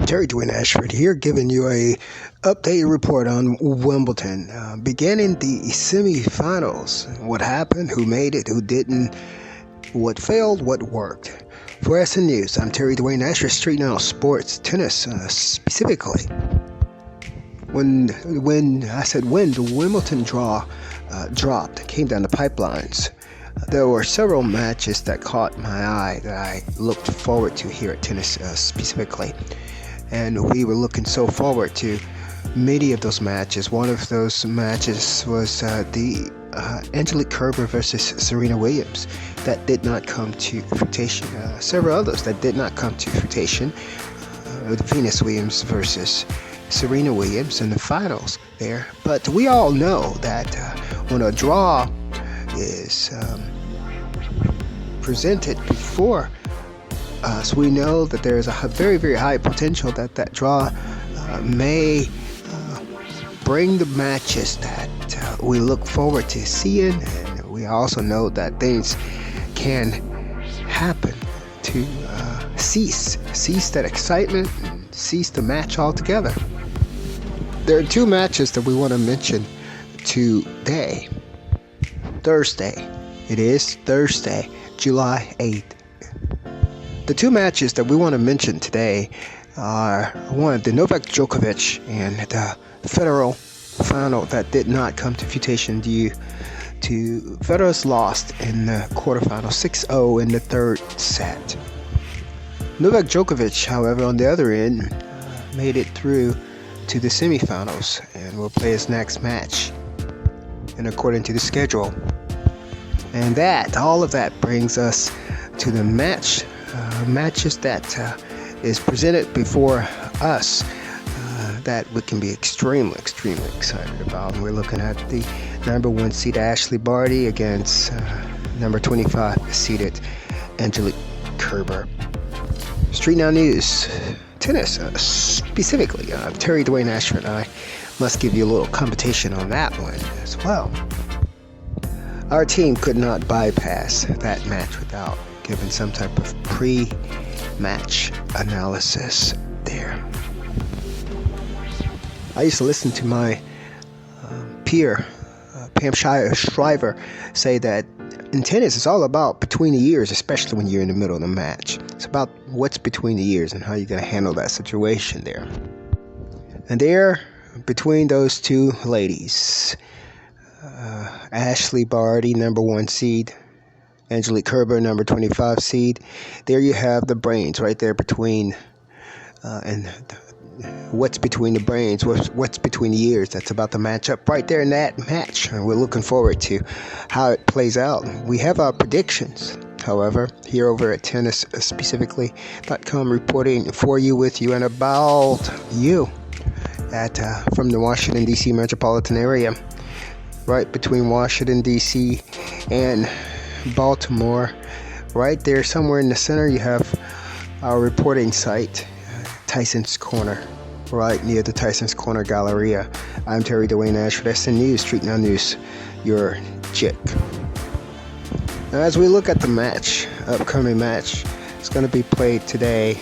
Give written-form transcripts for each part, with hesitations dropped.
Dwayne Ashford here, giving you a updated report on Wimbledon. Beginning the semifinals. What happened, who made it, who didn't, what failed, what worked. For SN News, I'm Dwayne Ashford, Street Now Sports, tennis specifically. When I said when the Wimbledon draw dropped, came down the pipelines, there were several matches that caught my eye that I looked forward to here at tennis specifically. And we were looking so forward to many of those matches. One of those matches was the Kerber versus Serena Williams. That did not come to fruition. Several others that did not come to fruition. The Venus Williams versus Serena Williams in the finals there. But we all know that when a draw is presented before us, we know that there is a very, very high potential that that draw may bring the matches that we look forward to seeing, and we also know that things can happen to cease that excitement and cease the match altogether. There are two matches that we want to mention today. Thursday. It is Thursday, July 8th. The two matches that we want to mention today are one, the Novak Djokovic and the Federer final that did not come to fruition due to Federer's lost in the quarterfinal 6-0 in the third set. Novak Djokovic, however, on the other end, made it through to the semifinals and will play his next match, and according to the schedule. And all of that brings us to the matches that is presented before us that we can be extremely excited about. And we're looking at the number 1 seed Barty against number 25 seeded Kerber. Street Now News, tennis specifically. Dwayne Ashford and I must give you a little competition on that one as well. Our team could not bypass that match without giving some type of pre-match analysis there. I used to listen to my peer, Pam Shriver, say that in tennis it's all about between the ears, especially when you're in the middle of the match. It's about what's between the ears and how you're going to handle that situation there. And there, between those two ladies, Barty, number 1 seed, Kerber, number 25 seed. There you have the brains right there between, and what's between the brains, what's between the ears. That's about the matchup right there in that match. And we're looking forward to how it plays out. We have our predictions, however, here over at tennis specifically.com, reporting for you, with you, and about you from the Washington, D.C. metropolitan area. Right between Washington, D.C. and Baltimore. Right there, somewhere in the center, you have our reporting site, Tyson's Corner, right near the Tyson's Corner Galleria. I'm Dwayne Ashford, SN News, Street Now News, your chick. Now, as we look at the upcoming match, it's going to be played today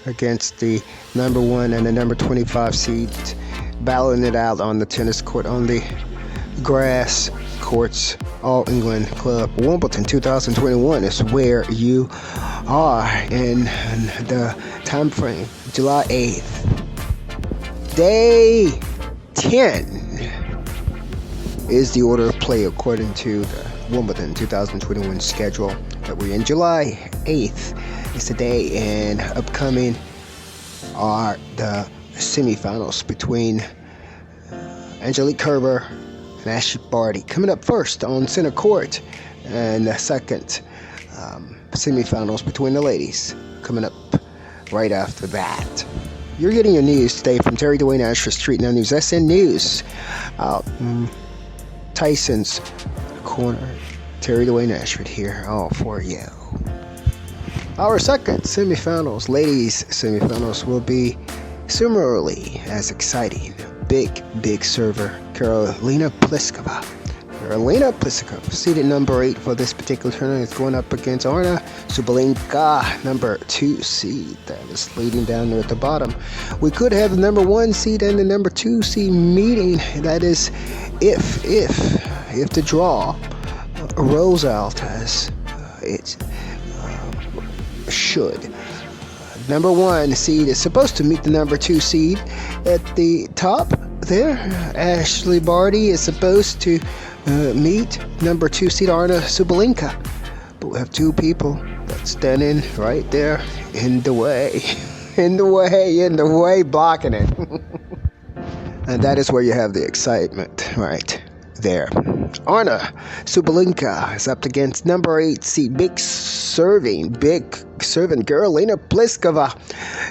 against the number 1 and the number 25 seeds, battling it out on the tennis court, on the grass courts. All England Club Wimbledon 2021 is where you are in the time frame. July 8th, day 10 is the order of play according to the Wimbledon 2021 schedule that we're in. July 8th is the day, and upcoming are the semifinals between Kerber and Barty. Coming up first on center court, and the second semifinals between the ladies coming up right after that. You're getting your news today from Dwayne Ashford, Street Now News, SN News, out Tyson's Corner. Dwayne Ashford here, all for you. Our second semifinals, ladies semifinals, will be similarly as exciting. Big server Karolina Pliskova Karolina Pliskova, seeded number 8 for this particular tournament, is going up against Arna Sabalenka, number 2 seed. That is leading down there at the bottom. We could have the number 1 seed and the number 2 seed meeting. That is if the draw rolls out as it should. Number 1 seed is supposed to meet the number 2 seed at the top there. Ashley Barty is supposed to meet number 2 seed Arna Sabalenka. But we have two people that's standing right there in the way, blocking it. And that is where you have the excitement right there. Arna Sabalenka is up against number 8 seed, big serving Karolina Pliskova,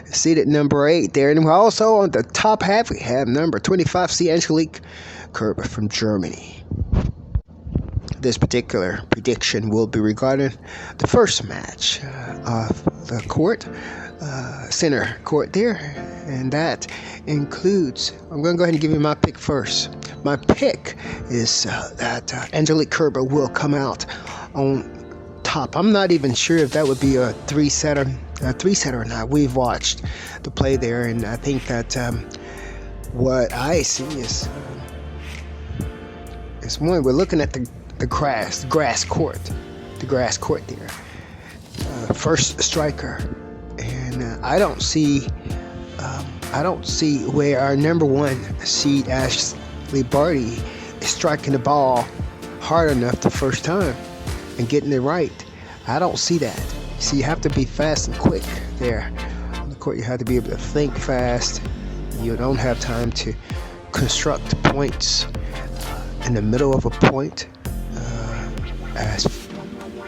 seated number 8 there. And also on the top half, we have number 25 seed Angelique Kerber from Germany. This particular prediction will be regarding the first match of the court, center court there, and that includes, I'm going to go ahead and give you my pick first. My pick is that Angelique Kerber will come out on top. I'm not even sure if that would be a three-setter or not. We've watched the play there, and I think that what I see is one, we're looking at the grass court there. First striker, and I don't see where our number 1 seed Ashley Barty is striking the ball hard enough the first time and getting it right. I don't see that. So you have to be fast and quick there on the court. You have to be able to think fast. You don't have time to construct points in the middle of a point as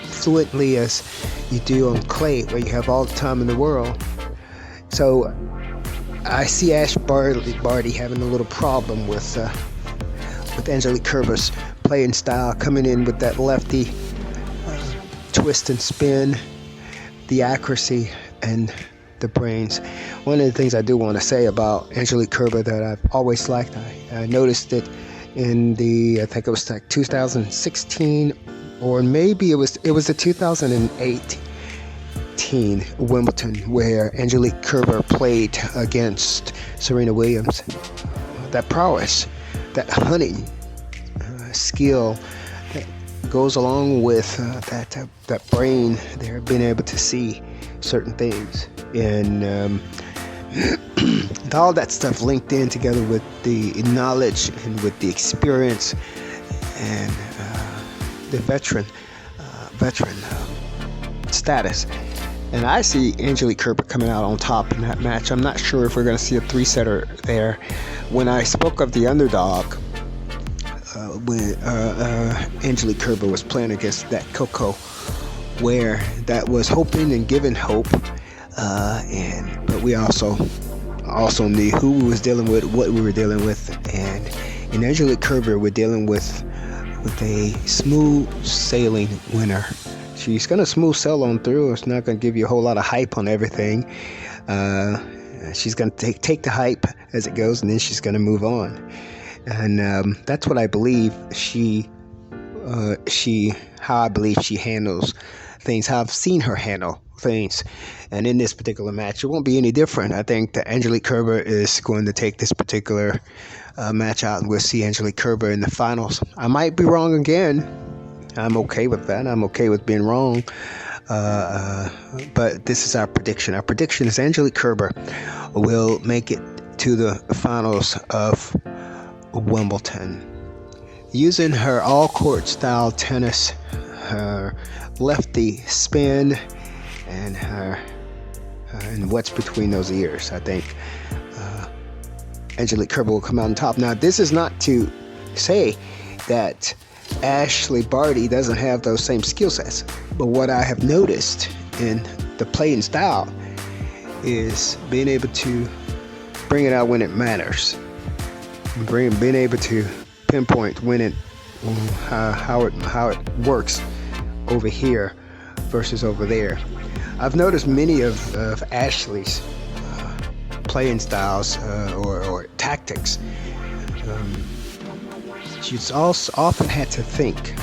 fluently as you do on clay, where you have all the time in the world. So I see Barty having a little problem with Angelique Kerber's playing style, coming in with that lefty twist and spin, the accuracy, and the brains. One of the things I do want to say about Angelique Kerber that I've always liked, I noticed it in I think it was like 2016, or maybe it was the 2018 Wimbledon, where Angelique Kerber played against Serena Williams. That prowess, that hunting skill that goes along with that brain there, being able to see certain things, and all that stuff linked in together with the knowledge and with the experience and the veteran status. And I see Angelique Kerber coming out on top in that match. I'm not sure if we're going to see a three-setter there. When I spoke of the underdog, when Angelique Kerber was playing against that Coco, where that was hoping and giving hope, but we also knew who we was dealing with, what we were dealing with, and in Angelique Kerber, we're dealing with a smooth sailing winner. She's gonna smooth sail on through. It's not gonna give you a whole lot of hype on everything. She's gonna take the hype as it goes, and then she's gonna move on. And that's what I believe how I believe she handles things, how I've seen her handle things. And in this particular match, it won't be any different. I think that Angelique Kerber is going to take this particular match out, and we'll see Angelique Kerber in the finals. I might be wrong again. I'm okay with that. I'm okay with being wrong. But this is our prediction. Our prediction is Angelique Kerber will make it to the finals of Wimbledon. Using her all-court style tennis, her lefty spin, and and what's between those ears, I think Angelique Kerber will come out on top. Now, this is not to say that Ashley Barty doesn't have those same skill sets, but what I have noticed in the playing style is being able to bring it out when it matters, being able to pinpoint when it how it works over here versus over there. I've noticed many of Ashley's playing styles or tactics she's also often had to think.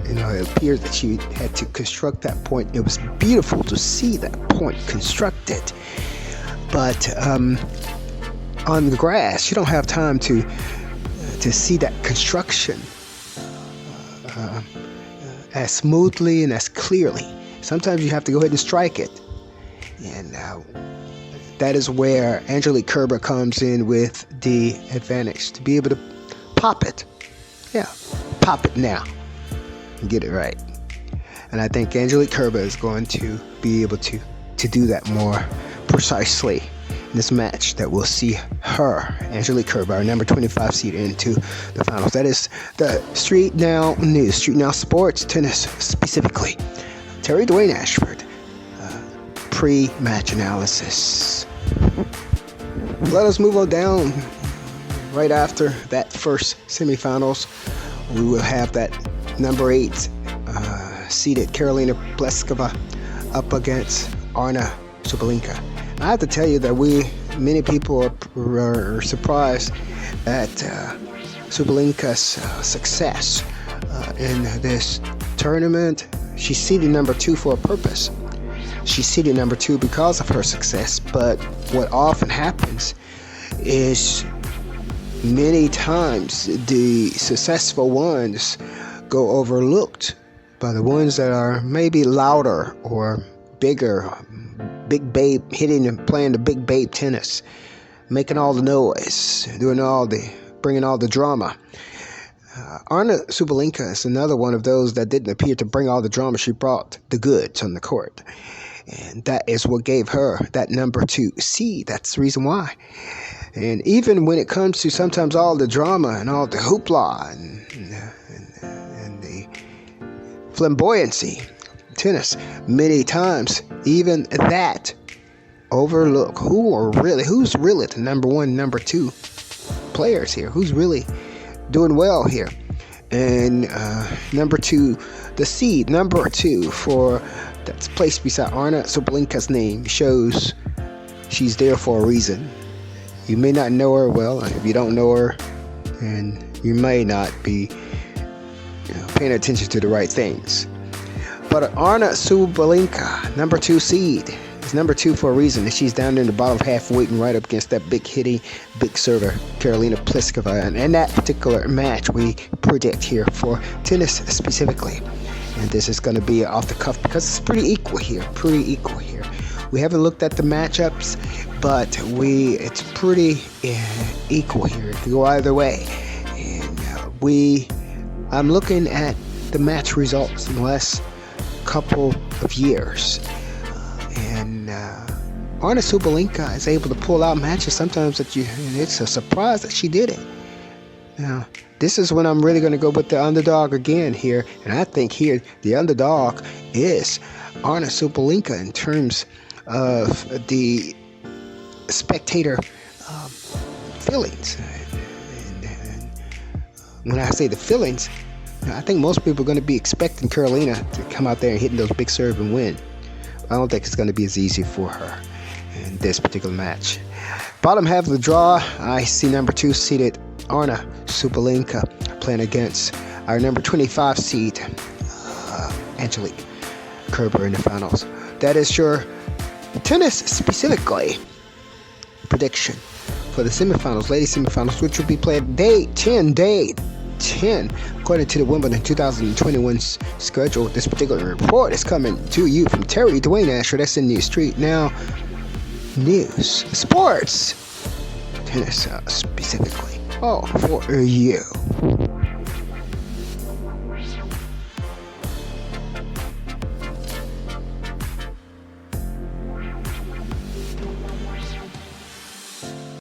It appears that she had to construct that point. It was beautiful to see that point constructed. But on the grass, you don't have time to see that construction as smoothly and as clearly. Sometimes you have to go ahead and strike it. And that is where Angelique Kerber comes in with the advantage, to be able to pop it. Yeah, pop it now and get it right. And I think Angelique Kerber is going to be able to do that more precisely in this match, that we'll see her, Angelique Kerber, our number 25 seed, into the finals. That is the Street Now News, Street Now Sports, tennis specifically. Terry Dwayne Ashford, pre-match analysis. Let us move on down. Right after that first semifinals, we will have that number 8 seeded Karolina Pliskova up against Arna Sabalenka. I have to tell you that many people are surprised at Sabalenka's success in this tournament. She's seeded number 2 for a purpose. She's seeded number 2 because of her success. But what often happens is many times the successful ones go overlooked by the ones that are maybe louder or bigger, big babe, hitting and playing the big babe tennis, making all the noise, bringing all the drama. Arna Sabalenka is another one of those that didn't appear to bring all the drama. She brought the goods on the court. And that is what gave her that number 2 seed. That's the reason why. And even when it comes to sometimes all the drama and all the hoopla and the flamboyancy, tennis, many times, even that overlook who's really the number 1, number 2 players here, who's really doing well here. And number 2, the seed number 2 that's placed beside Arna Sabalenka's name shows she's there for a reason. You may not know her well. If you don't know her, and you may not be paying attention to the right things. But Arna Sabalenka, number 2 seed, is number 2 for a reason. And she's down in the bottom half, waiting right up against that big hitting, big server, Karolina Pliskova. And in that particular match, we predict here for tennis specifically. And this is going to be off the cuff because it's pretty equal here. We haven't looked at the matchups, but it's pretty equal here. It can go either way. And I'm looking at the match results in the last couple of years. And Arna Sabalenka is able to pull out matches sometimes it's a surprise that she did it. Now, this is when I'm really going to go with the underdog again here. And I think here the underdog is Arna Sabalenka in terms of the spectator feelings. And when I say the feelings, I think most people are going to be expecting Karolina to come out there and hitting those big serve and win. I don't think it's going to be as easy for her in this particular match. Bottom half of the draw, I see number 2 seeded Arna Sabalenka playing against our number 25 seed Angelique Kerber in the finals. That is your tennis specifically prediction for the semifinals, ladies semifinals, which will be played day 10, according to the Wimbledon 2021 schedule. This particular report is coming to you from Terry Dwayne Ashford. That's in the Street Now News, sports, tennis specifically, all for you.